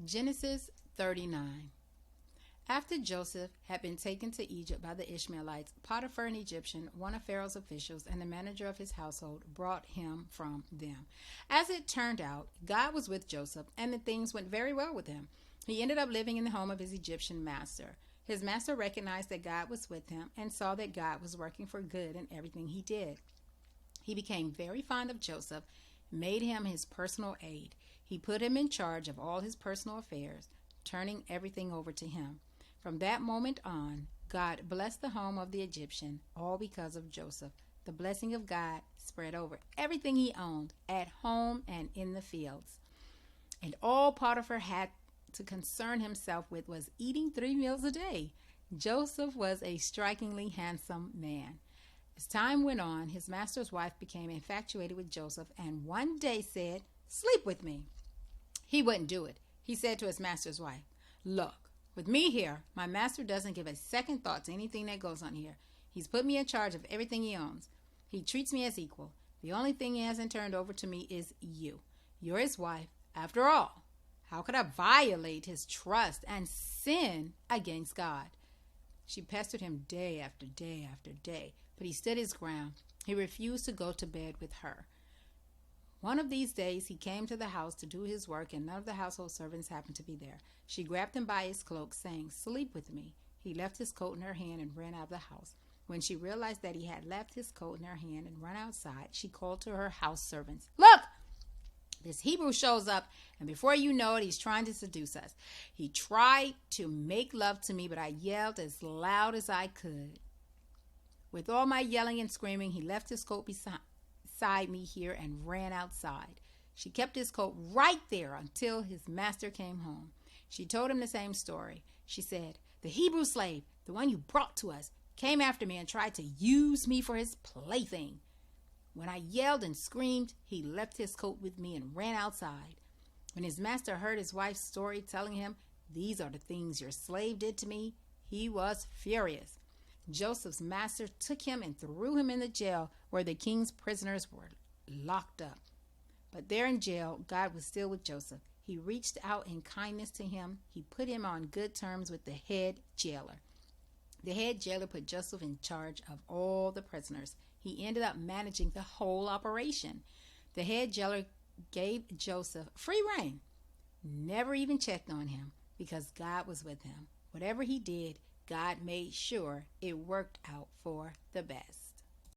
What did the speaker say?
Genesis 39. After Joseph had been taken to Egypt by the Ishmaelites, Potiphar, an Egyptian, one of Pharaoh's officials, and the manager of his household, brought him from them. As it turned out, God was with Joseph, and the things went very well with him. He ended up living in the home of his Egyptian master. His master recognized that God was with him and saw that God was working for good in everything he did. He became very fond of Joseph, made him his personal aide. He put him in charge of all his personal affairs, turning everything over to him. From that moment on, God blessed the home of the Egyptian, all because of Joseph. The blessing of God spread over everything he owned, at home and in the fields. And all Potiphar had to concern himself with was eating 3 meals a day. Joseph was a strikingly handsome man. As time went on, his master's wife became infatuated with Joseph and one day said, "Sleep with me." He wouldn't do it. He said to his master's wife, "Look, with me here, my master doesn't give a second thought to anything that goes on here. He's put me in charge of everything he owns. He treats me as equal. The only thing he hasn't turned over to me is you. You're his wife. After all, how could I violate his trust and sin against God?" She pestered him day after day after day, but he stood his ground. He refused to go to bed with her. One of these days, he came to the house to do his work, and none of the household servants happened to be there. She grabbed him by his cloak, saying, "Sleep with me." He left his coat in her hand and ran out of the house. When she realized that he had left his coat in her hand and run outside, she called to her house servants, "Look! This Hebrew shows up, and before you know it, he's trying to seduce us. He tried to make love to me, but I yelled as loud as I could. With all my yelling and screaming, he left his coat beside me here and ran outside." She kept his coat right there until his master came home. She told him the same story. She said, "The Hebrew slave, the one you brought to us, came after me and tried to use me for his plaything. When I yelled and screamed, he left his coat with me and ran outside." When his master heard his wife's story telling him, "These are the things your slave did to me," he was furious. Joseph's master took him and threw him in the jail where the king's prisoners were locked up. But there in jail, God was still with Joseph. He reached out in kindness to him. He put him on good terms with the head jailer. The head jailer put Joseph in charge of all the prisoners. He ended up managing the whole operation. The head jailer gave Joseph free rein, never even checked on him, because God was with him. Whatever he did, God made sure it worked out for the best.